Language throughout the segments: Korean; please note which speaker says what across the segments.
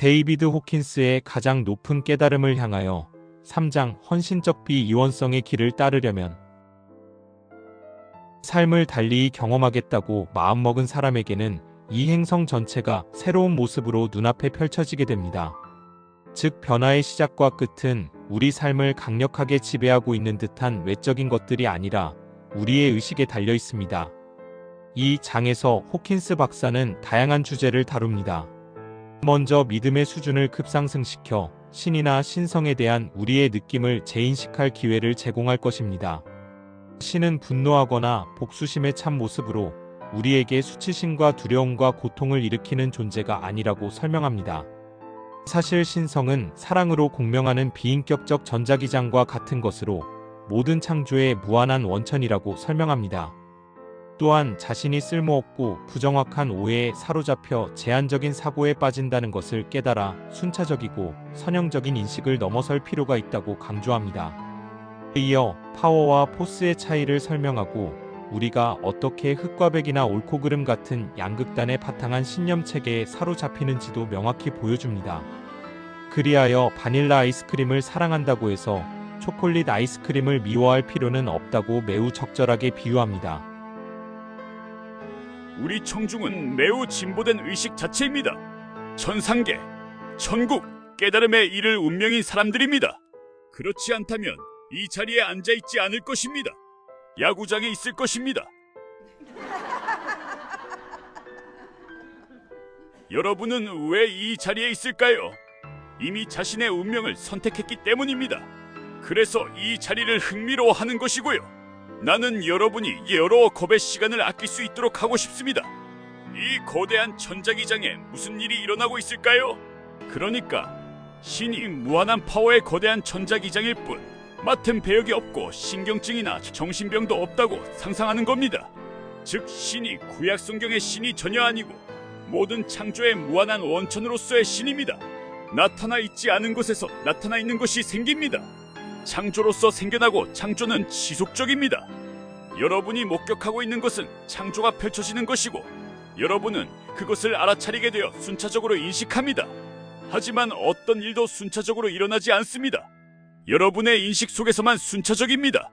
Speaker 1: 데이비드 호킨스의 가장 높은 깨달음을 향하여 3장 헌신적 비이원성의 길을 따르려면 삶을 달리 경험하겠다고 마음먹은 사람에게는 이 행성 전체가 새로운 모습으로 눈앞에 펼쳐지게 됩니다. 즉 변화의 시작과 끝은 우리 삶을 강력하게 지배하고 있는 듯한 외적인 것들이 아니라 우리의 의식에 달려 있습니다. 이 장에서 호킨스 박사는 다양한 주제를 다룹니다. 먼저 믿음의 수준을 급상승시켜 신이나 신성에 대한 우리의 느낌을 재인식할 기회를 제공할 것입니다. 신은 분노하거나 복수심의 참 모습으로 우리에게 수치심과 두려움과 고통을 일으키는 존재가 아니라고 설명합니다. 사실 신성은 사랑으로 공명하는 비인격적 전자기장과 같은 것으로 모든 창조의 무한한 원천이라고 설명합니다. 또한 자신이 쓸모없고 부정확한 오해에 사로잡혀 제한적인 사고에 빠진다는 것을 깨달아 순차적이고 선형적인 인식을 넘어설 필요가 있다고 강조합니다. 이어 파워와 포스의 차이를 설명하고 우리가 어떻게 흑과 백이나 옳고 그름 같은 양극단에 바탕한 신념 체계에 사로잡히는지도 명확히 보여줍니다. 그리하여 바닐라 아이스크림을 사랑한다고 해서 초콜릿 아이스크림을 미워할 필요는 없다고 매우 적절하게 비유합니다.
Speaker 2: 우리 청중은 매우 진보된 의식 자체입니다. 천상계, 천국, 깨달음에 이를 운명인 사람들입니다. 그렇지 않다면 이 자리에 앉아있지 않을 것입니다. 야구장에 있을 것입니다. 여러분은 왜 이 자리에 있을까요? 이미 자신의 운명을 선택했기 때문입니다. 그래서 이 자리를 흥미로워하는 것이고요. 나는 여러분이 여러 겁의 시간을 아낄 수 있도록 하고 싶습니다. 이 거대한 전자기장에 무슨 일이 일어나고 있을까요? 그러니까 신이 무한한 파워의 거대한 전자기장일 뿐 맡은 배역이 없고 신경증이나 정신병도 없다고 상상하는 겁니다. 즉 신이 구약 성경의 신이 전혀 아니고 모든 창조의 무한한 원천으로서의 신입니다. 나타나 있지 않은 곳에서 나타나 있는 것이 생깁니다. 창조로서 생겨나고 창조는 지속적입니다. 여러분이 목격하고 있는 것은 창조가 펼쳐지는 것이고 여러분은 그것을 알아차리게 되어 순차적으로 인식합니다. 하지만 어떤 일도 순차적으로 일어나지 않습니다. 여러분의 인식 속에서만 순차적입니다.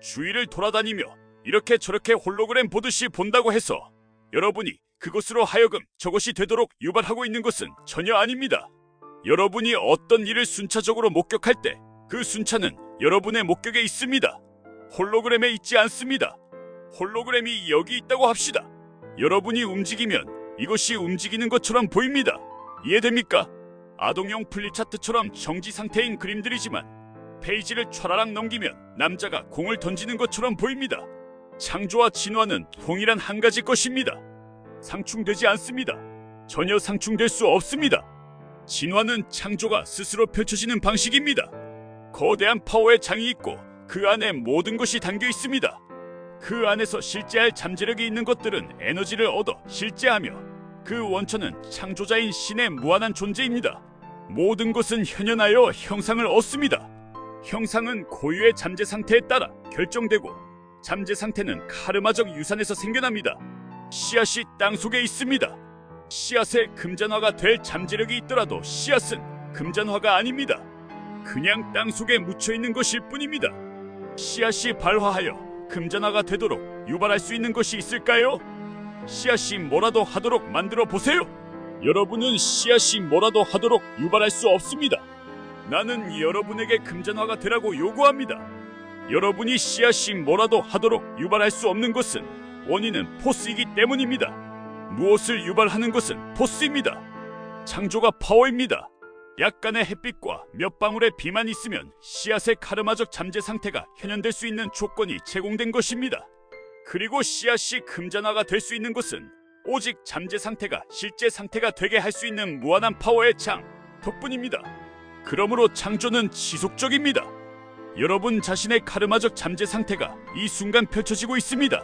Speaker 2: 주위를 돌아다니며 이렇게 저렇게 홀로그램 보듯이 본다고 해서 여러분이 그것으로 하여금 저것이 되도록 유발하고 있는 것은 전혀 아닙니다. 여러분이 어떤 일을 순차적으로 목격할 때 그 순차는 여러분의 목격에 있습니다. 홀로그램에 있지 않습니다. 홀로그램이 여기 있다고 합시다. 여러분이 움직이면 이것이 움직이는 것처럼 보입니다. 이해됩니까? 아동용 플리차트처럼 정지 상태인 그림들이지만 페이지를 촤라락 넘기면 남자가 공을 던지는 것처럼 보입니다. 창조와 진화는 동일한 한 가지 것입니다. 상충되지 않습니다. 전혀 상충될 수 없습니다. 진화는 창조가 스스로 펼쳐지는 방식입니다. 거대한 파워의 장이 있고 그 안에 모든 것이 담겨 있습니다. 그 안에서 실제할 잠재력이 있는 것들은 에너지를 얻어 실제하며 그 원천은 창조자인 신의 무한한 존재입니다. 모든 것은 현현하여 형상을 얻습니다. 형상은 고유의 잠재 상태에 따라 결정되고 잠재 상태는 카르마적 유산에서 생겨납니다. 씨앗이 땅 속에 있습니다. 씨앗에 금전화가 될 잠재력이 있더라도 씨앗은 금전화가 아닙니다. 그냥 땅 속에 묻혀있는 것일 뿐입니다. 씨앗이 발화하여 금전화가 되도록 유발할 수 있는 것이 있을까요? 씨앗이 뭐라도 하도록 만들어 보세요. 여러분은 씨앗이 뭐라도 하도록 유발할 수 없습니다. 나는 여러분에게 금전화가 되라고 요구합니다. 여러분이 씨앗이 뭐라도 하도록 유발할 수 없는 것은 원인은 포스이기 때문입니다. 무엇을 유발하는 것은 포스입니다. 창조가 파워입니다. 약간의 햇빛과 몇 방울의 비만 있으면 씨앗의 카르마적 잠재 상태가 현현될 수 있는 조건이 제공된 것입니다. 그리고 씨앗이 금전화가 될 수 있는 것은 오직 잠재 상태가 실제 상태가 되게 할 수 있는 무한한 파워의 장 덕분입니다. 그러므로 창조는 지속적입니다. 여러분 자신의 카르마적 잠재 상태가 이 순간 펼쳐지고 있습니다.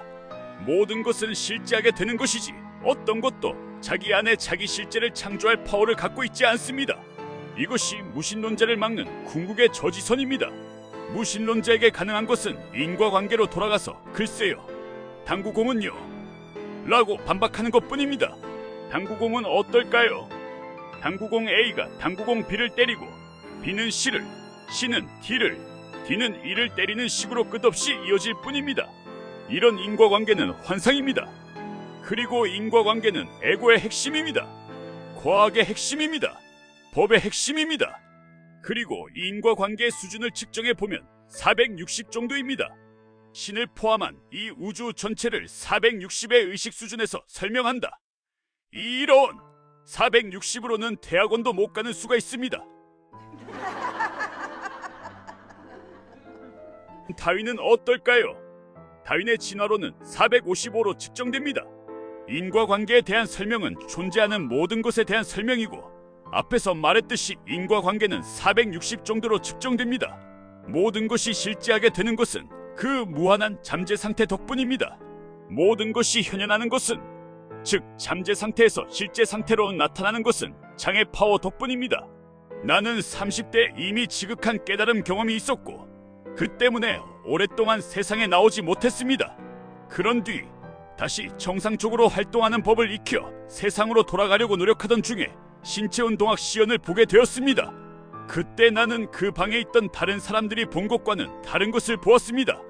Speaker 2: 모든 것은 실제하게 되는 것이지 어떤 것도 자기 안에 자기 실제를 창조할 파워를 갖고 있지 않습니다. 이것이 무신론자를 막는 궁극의 저지선입니다. 무신론자에게 가능한 것은 인과관계로 돌아가서 글쎄요, 당구공은요? 라고 반박하는 것뿐입니다. 당구공은 어떨까요? 당구공 A가 당구공 B를 때리고 B는 C를, C는 D를, D는 E를 때리는 식으로 끝없이 이어질 뿐입니다. 이런 인과관계는 환상입니다. 그리고 인과관계는 에고의 핵심입니다. 과학의 핵심입니다. 법의 핵심입니다. 그리고 인과관계의 수준을 측정해 보면 460 정도입니다. 신을 포함한 이 우주 전체를 460의 의식 수준에서 설명한다. 이런 460으로는 대학원도 못 가는 수가 있습니다. 다윈은 어떨까요? 다윈의 진화로는 455로 측정됩니다. 인과관계에 대한 설명은 존재하는 모든 것에 대한 설명이고 앞에서 말했듯이 인과관계는 460 정도로 측정됩니다. 모든 것이 실제하게 되는 것은 그 무한한 잠재 상태 덕분입니다. 모든 것이 현현하는 것은, 즉 잠재 상태에서 실제 상태로 나타나는 것은 장의 파워 덕분입니다. 나는 30대 이미 지극한 깨달음 경험이 있었고 그 때문에 오랫동안 세상에 나오지 못했습니다. 그런 뒤 다시 정상적으로 활동하는 법을 익혀 세상으로 돌아가려고 노력하던 중에 신체운동학 시연을 보게 되었습니다. 그때 나는 그 방에 있던 다른 사람들이 본 것과는 다른 것을 보았습니다.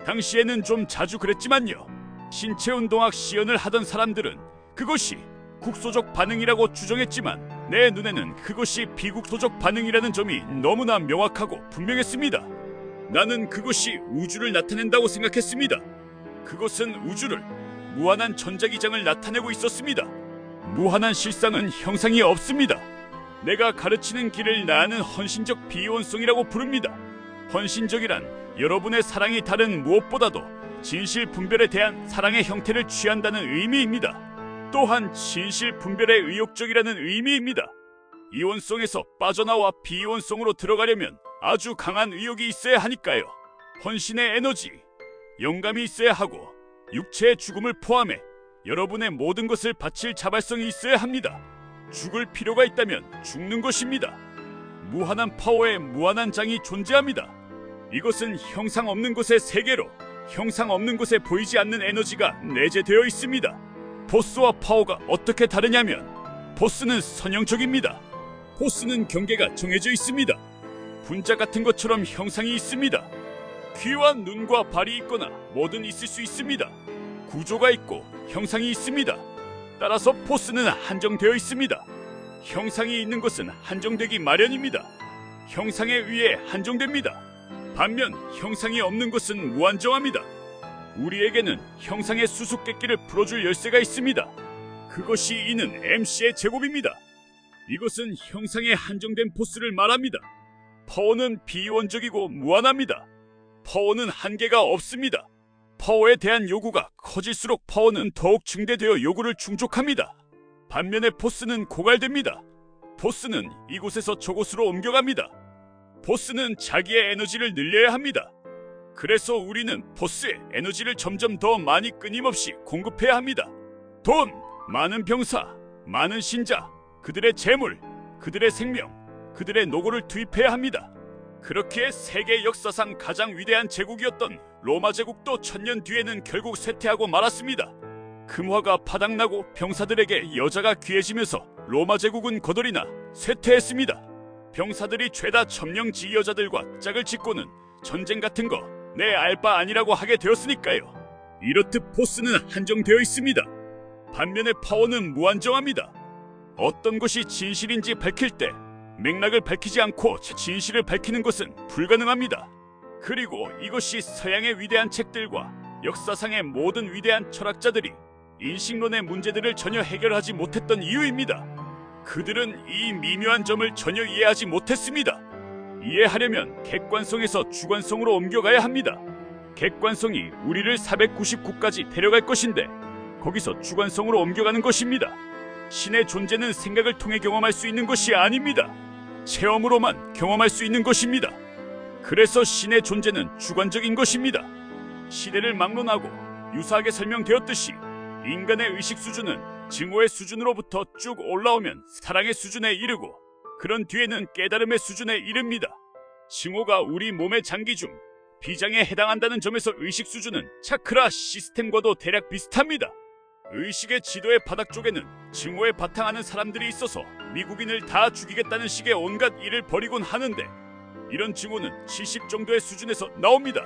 Speaker 2: 당시에는 좀 자주 그랬지만요. 신체운동학 시연을 하던 사람들은 그것이 국소적 반응이라고 주장했지만 내 눈에는 그것이 비국소적 반응이라는 점이 너무나 명확하고 분명했습니다. 나는 그것이 우주를 나타낸다고 생각했습니다. 그것은 우주를, 무한한 전자기장을 나타내고 있었습니다. 무한한 실상은 형상이 없습니다. 내가 가르치는 길을 나는 헌신적 비이원성이라고 부릅니다. 헌신적이란 여러분의 사랑이 다른 무엇보다도 진실 분별에 대한 사랑의 형태를 취한다는 의미입니다. 또한 진실 분별에 의욕적이라는 의미입니다. 이원성에서 빠져나와 비이원성으로 들어가려면 아주 강한 의욕이 있어야 하니까요. 헌신의 에너지, 영감이 있어야 하고 육체의 죽음을 포함해 여러분의 모든 것을 바칠 자발성이 있어야 합니다. 죽을 필요가 있다면 죽는 것입니다. 무한한 파워에 무한한 장이 존재합니다. 이것은 형상 없는 것의 세계로 형상 없는 곳에 보이지 않는 에너지가 내재되어 있습니다. 보스와 파워가 어떻게 다르냐면 보스는 선형적입니다. 보스는 경계가 정해져 있습니다. 분자 같은 것처럼 형상이 있습니다. 귀와 눈과 발이 있거나 뭐든 있을 수 있습니다. 구조가 있고 형상이 있습니다. 따라서 보스는 한정되어 있습니다. 형상이 있는 것은 한정되기 마련입니다. 형상에 의해 한정됩니다. 반면 형상이 없는 것은 무한정합니다. 우리에게는 형상의 수수께끼를 풀어줄 열쇠가 있습니다. 그것이 이는 MC의 제곱입니다. 이것은 형상에 한정된 포스를 말합니다. 파워는 비이원적이고 무한합니다. 파워는 한계가 없습니다. 파워에 대한 요구가 커질수록 파워는 더욱 증대되어 요구를 충족합니다. 반면에 포스는 고갈됩니다. 포스는 이곳에서 저곳으로 옮겨갑니다. 포스는 자기의 에너지를 늘려야 합니다. 그래서 우리는 포스의 에너지를 점점 더 많이 끊임없이 공급해야 합니다. 돈, 많은 병사, 많은 신자, 그들의 재물, 그들의 생명, 그들의 노고를 투입해야 합니다. 그렇게 세계 역사상 가장 위대한 제국이었던 로마 제국도 1000년 뒤에는 결국 쇠퇴하고 말았습니다. 금화가 바닥나고 병사들에게 여자가 귀해지면서 로마 제국은 거덜이나 쇠퇴했습니다. 병사들이 죄다 점령지 여자들과 짝을 짓고는 전쟁 같은 거 내 알바 아니라고 하게 되었으니까요. 이렇듯 포스는 한정되어 있습니다. 반면에 파워는 무한정합니다. 어떤 것이 진실인지 밝힐 때 맥락을 밝히지 않고 진실을 밝히는 것은 불가능합니다. 그리고 이것이 서양의 위대한 책들과 역사상의 모든 위대한 철학자들이 인식론의 문제들을 전혀 해결하지 못했던 이유입니다. 그들은 이 미묘한 점을 전혀 이해하지 못했습니다. 이해하려면 객관성에서 주관성으로 옮겨가야 합니다. 객관성이 우리를 499까지 데려갈 것인데 거기서 주관성으로 옮겨가는 것입니다. 신의 존재는 생각을 통해 경험할 수 있는 것이 아닙니다. 체험으로만 경험할 수 있는 것입니다. 그래서 신의 존재는 주관적인 것입니다. 시대를 막론하고 유사하게 설명되었듯이 인간의 의식 수준은 증오의 수준으로부터 쭉 올라오면 사랑의 수준에 이르고 그런 뒤에는 깨달음의 수준에 이릅니다. 증오가 우리 몸의 장기 중 비장에 해당한다는 점에서 의식 수준은 차크라 시스템과도 대략 비슷합니다. 의식의 지도의 바닥 쪽에는 증오에 바탕하는 사람들이 있어서 미국인을 다 죽이겠다는 식의 온갖 일을 벌이곤 하는데 이런 증오는 70 정도의 수준에서 나옵니다.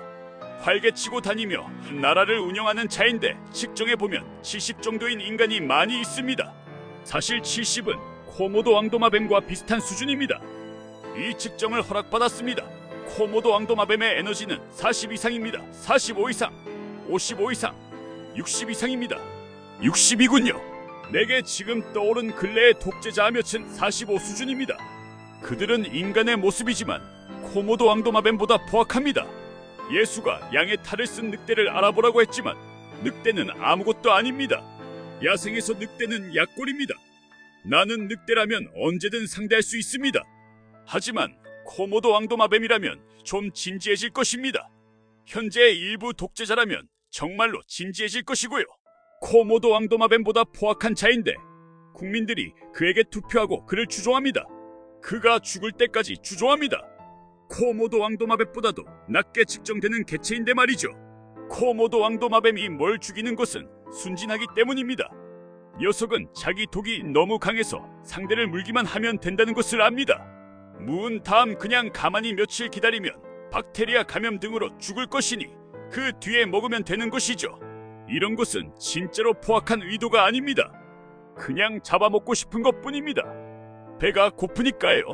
Speaker 2: 활개치고 다니며 나라를 운영하는 자인데 측정해보면 70 정도인 인간이 많이 있습니다. 사실 70은 코모도 왕도마뱀과 비슷한 수준입니다. 이 측정을 허락받았습니다. 코모도 왕도마뱀의 에너지는 40 이상입니다. 45 이상, 55 이상, 60 이상입니다. 60이군요. 내게 지금 떠오른 근래의 독재자 몇은 45 수준입니다. 그들은 인간의 모습이지만 코모도 왕도마뱀보다 포악합니다. 예수가 양의 탈을 쓴 늑대를 알아보라고 했지만 늑대는 아무것도 아닙니다. 야생에서 늑대는 약골입니다. 나는 늑대라면 언제든 상대할 수 있습니다. 하지만 코모도 왕도마뱀이라면 좀 진지해질 것입니다. 현재의 일부 독재자라면 정말로 진지해질 것이고요. 코모도 왕도마뱀보다 포악한 자인데 국민들이 그에게 투표하고 그를 추종합니다. 그가 죽을 때까지 추종합니다. 코모도 왕도마뱀보다도 낮게 측정되는 개체인데 말이죠. 코모도 왕도마뱀이 뭘 죽이는 것은 순진하기 때문입니다. 녀석은 자기 독이 너무 강해서 상대를 물기만 하면 된다는 것을 압니다. 무은 다음 그냥 가만히 며칠 기다리면 박테리아 감염 등으로 죽을 것이니 그 뒤에 먹으면 되는 것이죠. 이런 것은 진짜로 포악한 의도가 아닙니다. 그냥 잡아먹고 싶은 것뿐입니다. 배가 고프니까요.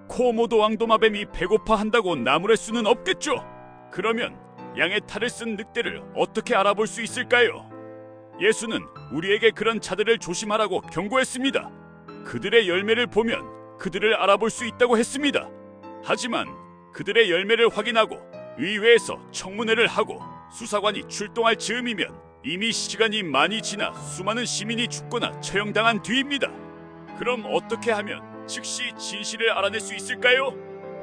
Speaker 2: 코모도 왕도마뱀이 배고파한다고 나무랄 수는 없겠죠. 그러면 양의 탈을 쓴 늑대를 어떻게 알아볼 수 있을까요? 예수는 우리에게 그런 자들을 조심하라고 경고했습니다. 그들의 열매를 보면 그들을 알아볼 수 있다고 했습니다. 하지만 그들의 열매를 확인하고 의회에서 청문회를 하고 수사관이 출동할 즈음이면 이미 시간이 많이 지나 수많은 시민이 죽거나 처형당한 뒤입니다. 그럼 어떻게 하면 즉시 진실을 알아낼 수 있을까요?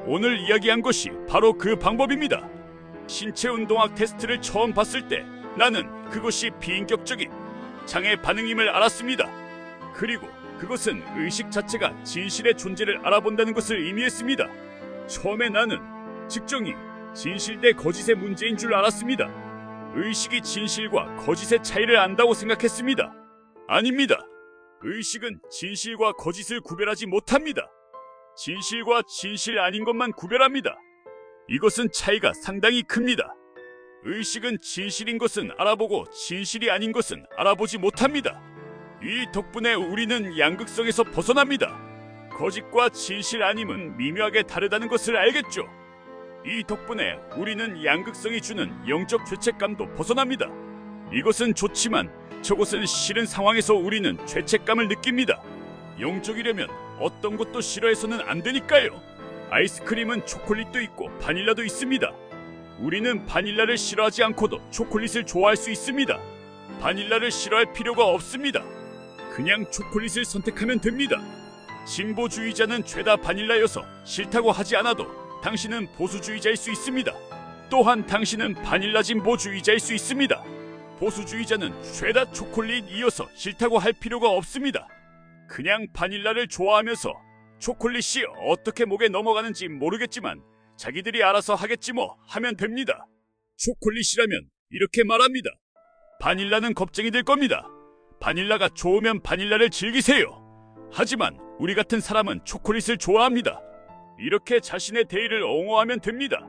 Speaker 2: 오늘 이야기한 것이 바로 그 방법입니다. 신체 운동학 테스트를 처음 봤을 때 나는 그것이 비인격적인 장애 반응임을 알았습니다. 그리고 그것은 의식 자체가 진실의 존재를 알아본다는 것을 의미했습니다. 처음에 나는 측정이 진실 대 거짓의 문제인 줄 알았습니다. 의식이 진실과 거짓의 차이를 안다고 생각했습니다. 아닙니다. 의식은 진실과 거짓을 구별하지 못합니다. 진실과 진실 아닌 것만 구별합니다. 이것은 차이가 상당히 큽니다. 의식은 진실인 것은 알아보고 진실이 아닌 것은 알아보지 못합니다. 이 덕분에 우리는 양극성에서 벗어납니다. 거짓과 진실 아님은 미묘하게 다르다는 것을 알겠죠. 이 덕분에 우리는 양극성이 주는 영적 죄책감도 벗어납니다. 이것은 좋지만 저것은 싫은 상황에서 우리는 죄책감을 느낍니다. 영적이려면 어떤 것도 싫어해서는 안 되니까요. 아이스크림은 초콜릿도 있고 바닐라도 있습니다. 우리는 바닐라를 싫어하지 않고도 초콜릿을 좋아할 수 있습니다. 바닐라를 싫어할 필요가 없습니다. 그냥 초콜릿을 선택하면 됩니다. 진보주의자는 죄다 바닐라여서 싫다고 하지 않아도 당신은 보수주의자일 수 있습니다. 또한 당신은 바닐라 진보주의자일 수 있습니다. 보수주의자는 죄다 초콜릿이어서 싫다고 할 필요가 없습니다. 그냥 바닐라를 좋아하면서 초콜릿이 어떻게 목에 넘어가는지 모르겠지만 자기들이 알아서 하겠지 뭐 하면 됩니다. 초콜릿이라면 이렇게 말합니다. 바닐라는 겁쟁이들 겁니다. 바닐라가 좋으면 바닐라를 즐기세요. 하지만 우리 같은 사람은 초콜릿을 좋아합니다. 이렇게 자신의 대의를 옹호하면 됩니다.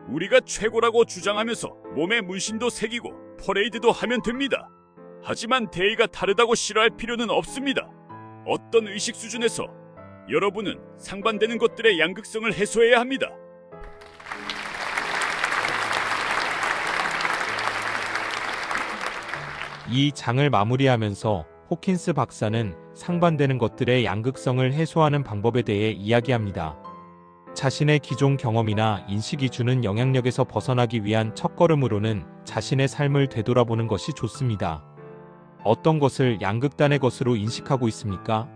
Speaker 2: 우리가 최고라고 주장하면서 몸에 문신도 새기고 퍼레이드도 하면 됩니다. 하지만 대의가 다르다고 싫어할 필요는 없습니다. 어떤 의식 수준에서 여러분은 상반되는 것들의 양극성을 해소해야 합니다.
Speaker 1: 이 장을 마무리하면서 호킨스 박사는 상반되는 것들의 양극성을 해소하는 방법에 대해 이야기합니다. 자신의 기존 경험이나 인식이 주는 영향력에서 벗어나기 위한 첫걸음으로는 자신의 삶을 되돌아보는 것이 좋습니다. 어떤 것을 양극단의 것으로 인식하고 있습니까?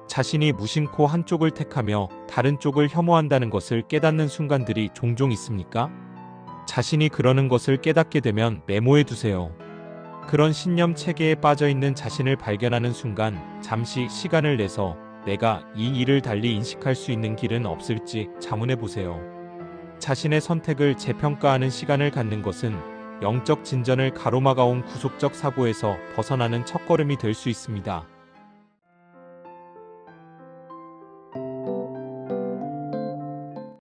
Speaker 1: 자신이 무심코 한쪽을 택하며 다른 쪽을 혐오한다는 것을 깨닫는 순간들이 종종 있습니까? 자신이 그러는 것을 깨닫게 되면 메모해 두세요. 그런 신념 체계에 빠져있는 자신을 발견하는 순간 잠시 시간을 내서 내가 이 일을 달리 인식할 수 있는 길은 없을지 자문해 보세요. 자신의 선택을 재평가하는 시간을 갖는 것은 영적 진전을 가로막아온 구속적 사고에서 벗어나는 첫걸음이 될 수 있습니다.